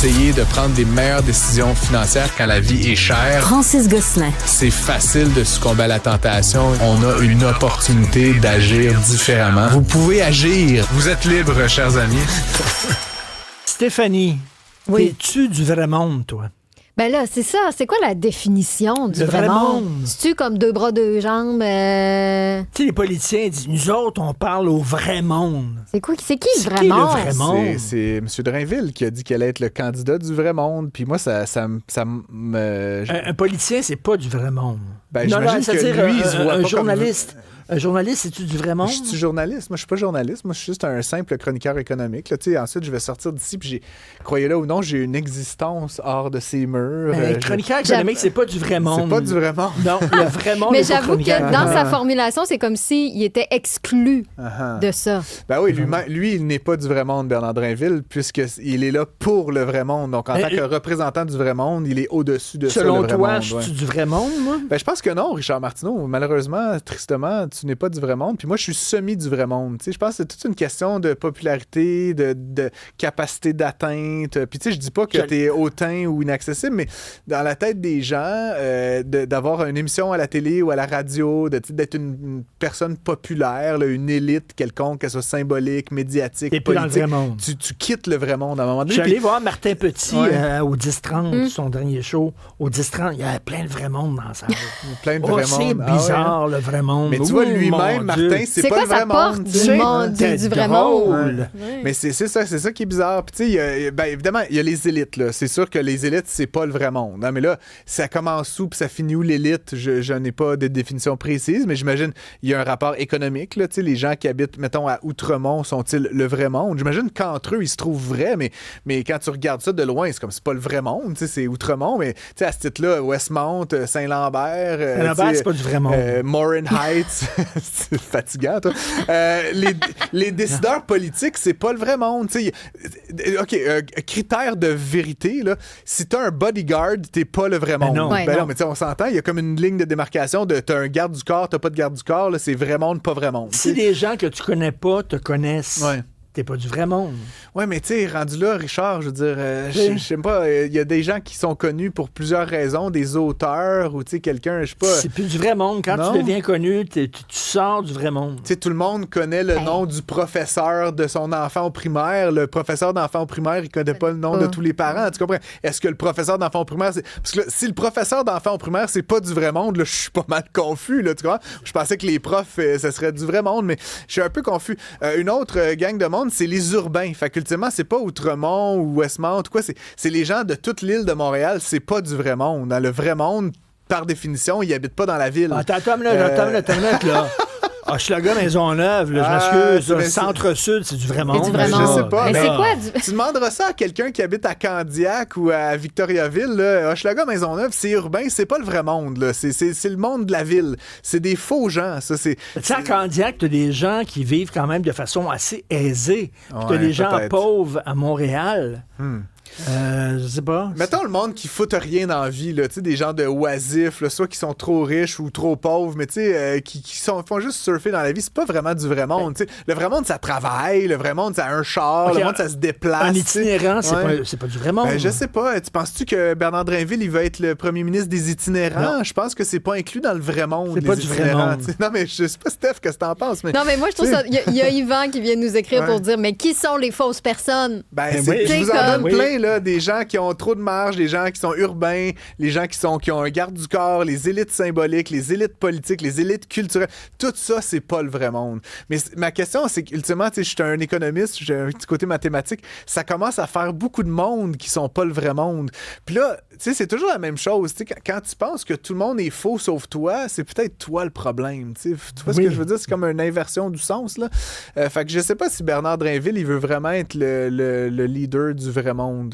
essayer de prendre des meilleures décisions financières quand la vie est chère. Francis Gosselin. C'est facile de succomber à la tentation. On a une opportunité d'agir différemment. Vous pouvez agir. Vous êtes libres, chers amis. Stéphanie, Oui. es-tu du vrai monde, toi? Ben là, c'est ça. C'est quoi la définition du Le vrai vrai monde? monde. C'est-tu comme deux bras, deux jambes? Tu sais, les politiciens disent, nous autres, on parle au vrai monde. C'est qui C'est le vrai qui le monde? vrai monde? C'est M. Drainville qui a dit qu'elle allait être le candidat du vrai monde. Puis moi, ça me... Un politicien, c'est pas du vrai monde. Ben, j'imagine que c'est-à-dire lui, il se voit un pas journaliste. Un journaliste, c'est-tu du vrai monde? Je suis journaliste. Moi, je suis pas journaliste. Moi, je suis juste un simple chroniqueur économique. Là, tu sais, ensuite, je vais sortir d'ici. Puis, croyez-le ou non, j'ai une existence hors de ces murs. Chroniqueur économique, c'est pas du vrai monde. C'est pas du vrai monde. Non, le vrai monde. Mais est pas j'avoue que chroniqueur. dans sa formulation, c'est comme s'il était exclu de ça. Ben oui, lui, il n'est pas du vrai monde, Bernard Drainville, puisqu'il est là pour le vrai monde. Donc, en tant que représentant du vrai monde, il est au-dessus de ça, le Selon vrai toi, monde. je Ouais. suis du vrai monde, moi? Ben, je pense que non, Richard Martineau. Malheureusement, tristement, tu n'es pas du vrai monde. Puis moi, je suis semi du vrai monde. Tu sais, je pense que c'est toute une question de popularité, de capacité d'atteinte. Puis tu sais, je dis pas que tu es hautain ou inaccessible, mais dans la tête des gens, d'avoir une émission à la télé ou à la radio, d'être une personne populaire, là, une élite quelconque, qu'elle soit symbolique, médiatique, T'es plus dans le politique, vrai monde. tu quittes le vrai monde à un moment donné. Je suis Puis- allé voir Martin Petit Ouais. au 10-30, son dernier show. Au 10-30, il y avait plein de vrai monde dans ça. plein de Oh, vrai c'est monde. Ah ouais, bizarre, le vrai monde. Mais tu vois, Oh, lui-même, mon Martin, Dieu. c'est C'est pas quoi le vrai sa porte monde. du monde, du vrai monde? drôle. Mais c'est ça qui est bizarre. Puis tu sais, ben, évidemment, il y a les élites. Là. C'est sûr que les élites, c'est pas le vrai monde. Hein, mais là, ça commence où puis ça finit où l'élite? Je n'ai pas de définition précise, mais j'imagine il y a un rapport économique. Là, tu sais, les gens qui habitent, mettons, à Outremont, sont-ils le vrai monde? J'imagine qu'entre eux, ils se trouvent vrais, mais quand tu regardes ça de loin, c'est comme c'est pas le vrai monde. Tu sais, c'est Outremont, mais tu sais, à ce titre-là, Westmount, Saint-Lambert, Saint-Lambert, c'est pas du vrai monde. Morin Heights, c'est fatigant, toi. Les décideurs politiques, c'est pas le vrai monde. Tu sais, OK, critère de vérité, là, si t'as un bodyguard, t'es pas le vrai monde. non. Ouais, Ben non. non, mais tu sais, on s'entend, il y a comme une ligne de démarcation de t'as un garde du corps, t'as pas de garde du corps, là, c'est vrai monde, pas vrai monde. Si les gens que tu connais pas te connaissent, Ouais. t'es pas du vrai monde. Ouais, mais tu sais, rendu là, Richard, je veux dire, je sais pas, il y a des gens qui sont connus pour plusieurs raisons, des auteurs ou tu sais, quelqu'un, je sais pas. C'est plus du vrai monde. Quand Non. tu deviens connu, tu sors du vrai monde. Tu sais, tout le monde connaît le nom du professeur de son enfant au primaire. Le professeur d'enfant au primaire, il connaît pas le nom de tous les parents. Tu comprends? Est-ce que le professeur d'enfant au primaire, c'est... Parce que là, si le professeur d'enfant au primaire, c'est pas du vrai monde, là, je suis pas mal confus, là, tu comprends? Je pensais que les profs, ça serait du vrai monde, mais je suis un peu confus. Une autre gang de monde, c'est les urbains. Fait qu'ultimement, c'est pas Outremont ou Westmount ou quoi, c'est les gens de toute l'île de Montréal, c'est pas du vrai monde. Dans le vrai monde, par définition, ils habitent pas dans la ville. Attends, là. Hochelaga, Maisonneuve, là, je m'excuse. mais Le Centre-Sud, c'est du vrai monde. du vrai Je monde. sais pas. Mais mais- c'est quoi du... Tu demanderas ça à quelqu'un qui habite à Candiac ou à Victoriaville, là. Hochelaga, Maisonneuve, c'est urbain, c'est pas le vrai monde, là. C'est le monde de la ville. C'est des faux gens, ça. Tu sais, à Candiac, t'as des gens qui vivent quand même de façon assez aisée. Puis t'as Ouais, des gens peut-être. pauvres à Montréal. Je sais pas. Mettons le monde qui foutent rien dans la vie, là, tu sais, des gens de oisifs, là, soit qui sont trop riches ou trop pauvres, mais tu sais, qui font juste surfer dans la vie, c'est pas vraiment du vrai monde. Tu sais. Le vrai monde, ça travaille, le vrai monde, ça a un char, Ok, le monde, ça se déplace. Un tu sais. itinérant, Ouais. c'est pas du vrai monde. Ben, je sais pas. Tu penses-tu que Bernard Drainville, il va être le premier ministre des itinérants? Non. Je pense que c'est pas inclus dans le vrai monde. C'est les pas du vrai itinérants, monde. tu sais. Non, mais je sais pas, Steph, qu'est-ce que t'en penses, mais... Non, mais moi, je trouve ça... Il y a Yvan qui vient nous écrire Ouais. pour dire, mais qui sont les fausses personnes? Ben, Ben c'est- oui. je vous en C'est donne comme- plein, là, des gens qui ont trop de marge, des gens qui sont urbains, les gens qui ont un garde du corps, les élites symboliques, les élites politiques, les élites culturelles. Tout ça, c'est pas le vrai monde. Mais ma question, c'est qu'ultimement, tu sais, je suis un économiste, j'ai un petit côté mathématique, ça commence à faire beaucoup de monde qui sont pas le vrai monde. Puis là, tu sais, c'est toujours la même chose. Tu sais, quand tu penses que tout le monde est faux sauf toi, c'est peut-être toi le problème. Tu sais. Tu vois ce Oui. que je veux dire? C'est comme une inversion du sens, là. Fait que je sais pas si Bernard Drainville, il veut vraiment être le leader du vrai monde.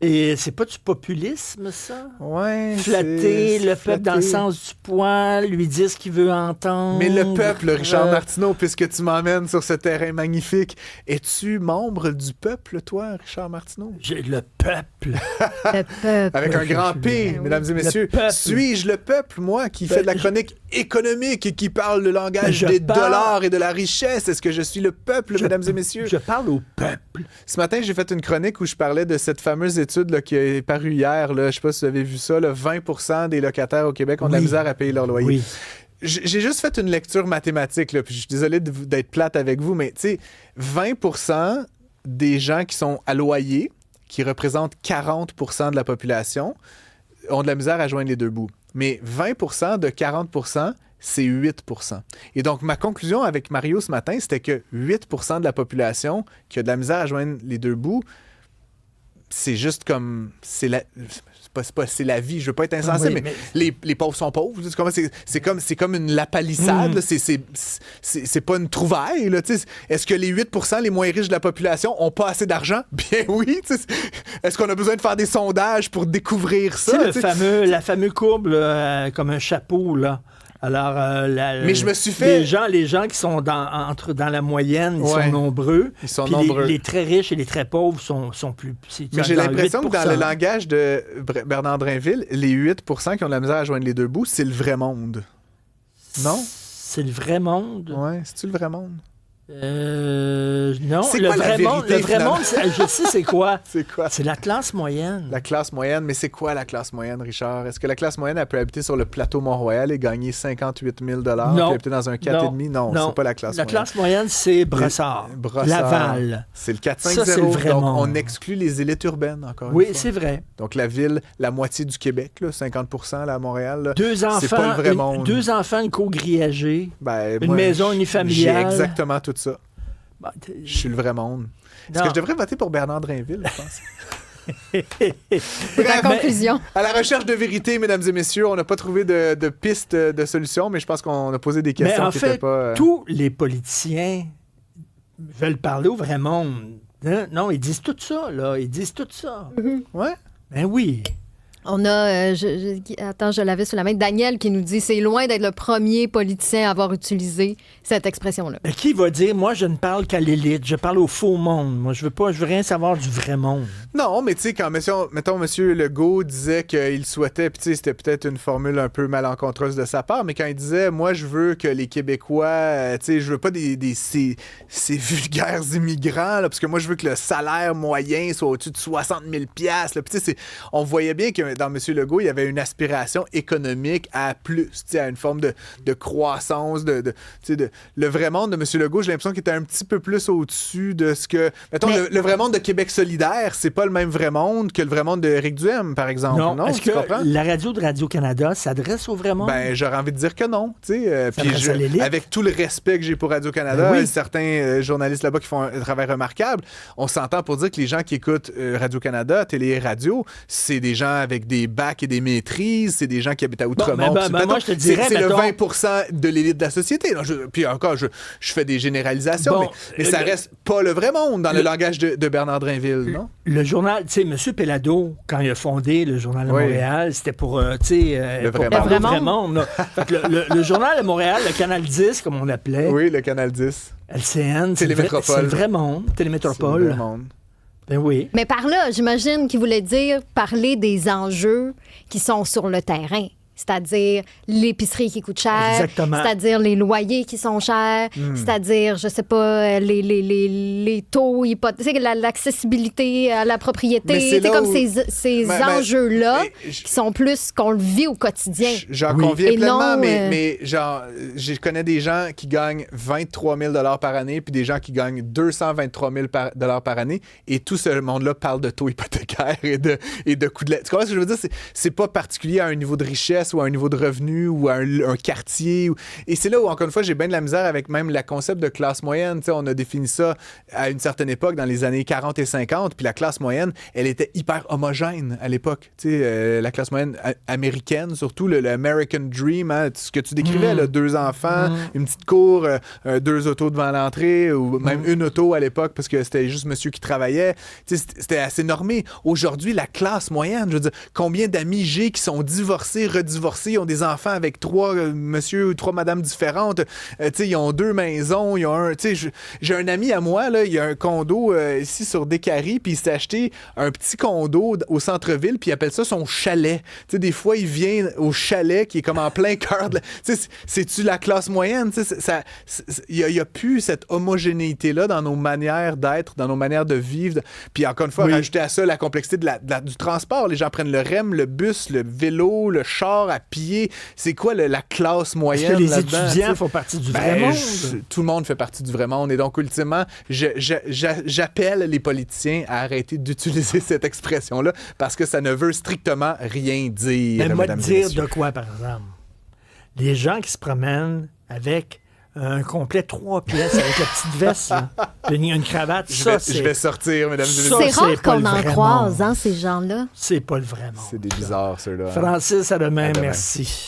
Et c'est pas du populisme, ça? Ouais. Flatter c'est le peuple dans le flatter. sens du poil, lui dire ce qu'il veut entendre. Mais le peuple, Richard Euh, Martineau, puisque tu m'emmènes sur ce terrain magnifique, es-tu membre du peuple, toi, Richard Martineau? Le peuple. Le peuple. Avec un grand P, oui. mesdames et messieurs. Le peuple. Suis-je le peuple, moi, qui fait de la chronique économique et qui parle le langage des dollars et de la richesse. Est-ce que je suis le peuple, mesdames et messieurs? Je parle au peuple. Ce matin, j'ai fait une chronique où je parlais de cette fameuse étude là, qui est parue hier. Là, je ne sais pas si vous avez vu ça. Là, 20% des locataires au Québec ont de la misère à payer leur loyer. Oui. J'ai juste fait une lecture mathématique, là, puis je suis désolé d'être plate avec vous, mais tu sais, 20% des gens qui sont à loyer, qui représentent 40% de la population, ont de la misère à joindre les deux bouts. Mais 20% de 40%, c'est 8%. Et donc, ma conclusion avec Mario ce matin, c'était que 8% de la population qui a de la misère à joindre les deux bouts, c'est juste comme... C'est la vie, je veux pas être insensé, oui, mais les pauvres sont pauvres. C'est comme une lapalissade. Là. C'est pas une trouvaille. Là, est-ce que les 8% les moins riches de la population ont pas assez d'argent? Bien oui. Est-ce qu'on a besoin de faire des sondages pour découvrir ça? La fameuse courbe là, comme un chapeau, là. Alors, mais je me suis fait... Les gens qui sont dans la moyenne, ils sont nombreux. Ils sont nombreux. Les très riches et les très pauvres sont plus... Mais j'ai l'impression que dans le langage de Bernard Drainville, les 8% qui ont de la misère à joindre les deux bouts, c'est le vrai monde. Non? C'est le vrai monde? Oui, c'est-tu le vrai monde? Non, c'est quoi le vrai monde, je sais c'est quoi. C'est quoi? C'est la classe moyenne. La classe moyenne, mais c'est quoi la classe moyenne, Richard? Est-ce que la classe moyenne, elle peut habiter sur le plateau Mont-Royal et gagner 58 000 $, puis habiter dans un 4,5? Non, c'est pas la classe moyenne. La classe moyenne, c'est Brossard, Laval. C'est le 4-5-0. Ça, c'est le vrai donc, monde. on exclut les élites urbaines, encore une fois. Oui, c'est vrai. Donc, la ville, la moitié du Québec, là, 50% là, à Montréal, là, deux enfants, c'est pas le vrai monde. Deux enfants, une cour grillagée, une maison unifamiliale. J'ai exactement tout ça. Je suis le vrai monde. Est-ce que je devrais voter pour Bernard Drainville, je pense? C'est ta conclusion. À la recherche de vérité, mesdames et messieurs, on n'a pas trouvé de piste de solution, mais je pense qu'on a posé des questions qui n'étaient pas... tous les politiciens veulent parler au vrai monde. Hein? Non, ils disent tout ça, là. Ils disent tout ça. Ouais? Ben oui. On a, attends, je l'avais sous la main, Daniel qui nous dit « C'est loin d'être le premier politicien à avoir utilisé cette expression-là. » Mais qui va dire « Moi, je ne parle qu'à l'élite, je parle au faux monde. Moi, je veux rien savoir du vrai monde. » Non, mais tu sais, quand, mettons, M. Legault disait qu'il souhaitait, puis tu sais, c'était peut-être une formule un peu malencontreuse de sa part, mais quand il disait « Moi, je veux que les Québécois, tu sais, je veux pas ces vulgaires immigrants, là, parce que moi, je veux que le salaire moyen soit au-dessus de 60 000 $. Là. » Puis tu sais, on voyait bien que dans M. Legault, il y avait une aspiration économique à plus, à une forme de croissance. Le vrai monde de M. Legault, j'ai l'impression qu'il était un petit peu plus au-dessus de ce que... Mettons, le vrai monde de Québec solidaire, c'est pas le même vrai monde que le vrai monde de Éric Duhem, par exemple. Non, est-ce que la radio de Radio-Canada s'adresse au vrai monde? Ben, j'aurais envie de dire que non. Avec tout le respect que j'ai pour Radio-Canada, certains journalistes là-bas qui font un travail remarquable, on s'entend pour dire que les gens qui écoutent Radio-Canada, télé et radio, c'est des gens avec des bacs et des maîtrises, c'est des gens qui habitent à Outremont. Moi, je te dirais, c'est le 20% de l'élite de la société. Non, puis encore, je fais des généralisations, mais ça reste pas le vrai monde dans le langage de Bernard Drainville, non? Le journal, tu sais, M. Pellado, quand il a fondé le Journal de Montréal, c'était pour, le vrai monde. Fait que le Journal de Montréal, le Canal 10, comme on l'appelait. Oui, le Canal 10. LCN, Télémétropole. C'est le vrai monde. Télémétropole. C'est le vrai monde. Ben oui. Mais par là, j'imagine qu'il voulait dire parler des enjeux qui sont sur le terrain. C'est-à-dire l'épicerie qui coûte cher. Exactement. C'est-à-dire les loyers qui sont chers. C'est-à-dire, je sais pas, les taux hypothétiques, l'accessibilité à la propriété. C'est comme ces enjeux-là qui sont plus qu'on le vit au quotidien. J'en conviens pleinement, mais genre, je connais des gens qui gagnent 23 000 $ par année puis des gens qui gagnent 223 000 $ par année et tout ce monde-là parle de taux hypothécaires et de coûts de l'aide. Tu comprends ce que je veux dire? C'est pas particulier à un niveau de richesse ou à un niveau de revenu ou à un quartier. Et c'est là où, encore une fois, j'ai bien de la misère avec même le concept de classe moyenne. T'sais, on a défini ça à une certaine époque, dans les années 40 et 50, puis la classe moyenne, elle était hyper homogène à l'époque. La classe moyenne américaine, surtout le American Dream, hein, ce que tu décrivais, là, 2 enfants, une petite cour, 2 autos devant l'entrée, ou même une auto à l'époque, parce que c'était juste monsieur qui travaillait. C'était assez normé. Aujourd'hui, la classe moyenne, je veux dire, combien d'amis j'ai qui sont divorcés, redivorcés, divorcés, ils ont des enfants avec 3 monsieur ou 3 madames différentes. Ils ont 2 maisons, ils ont un... J'ai un ami à moi, là, il y a un condo ici sur Décarie, puis il s'est acheté un petit condo au centre-ville, puis il appelle ça son chalet. Des fois, il vient au chalet qui est comme en plein cœur de... C'est-tu la classe moyenne? Il n'y a plus cette homogénéité-là dans nos manières d'être, dans nos manières de vivre. Puis encore une fois, rajouter à ça la complexité du transport. Les gens prennent le REM, le bus, le vélo, le char à pied. C'est quoi la classe moyenne là-dedans? Est-ce que les étudiants font partie du vrai monde? Tout le monde fait partie du vrai monde. Et donc, ultimement, j'appelle les politiciens à arrêter d'utiliser cette expression-là parce que ça ne veut strictement rien dire. Mais moi, dire de quoi, par exemple? Les gens qui se promènent avec un complet 3 pièces avec la petite veste, une cravate, je vais sortir, mesdames et messieurs. C'est rare qu'on en croise, ces gens-là. C'est pas le vrai monde. C'est des bizarres, ceux-là. Francis, à demain. Merci.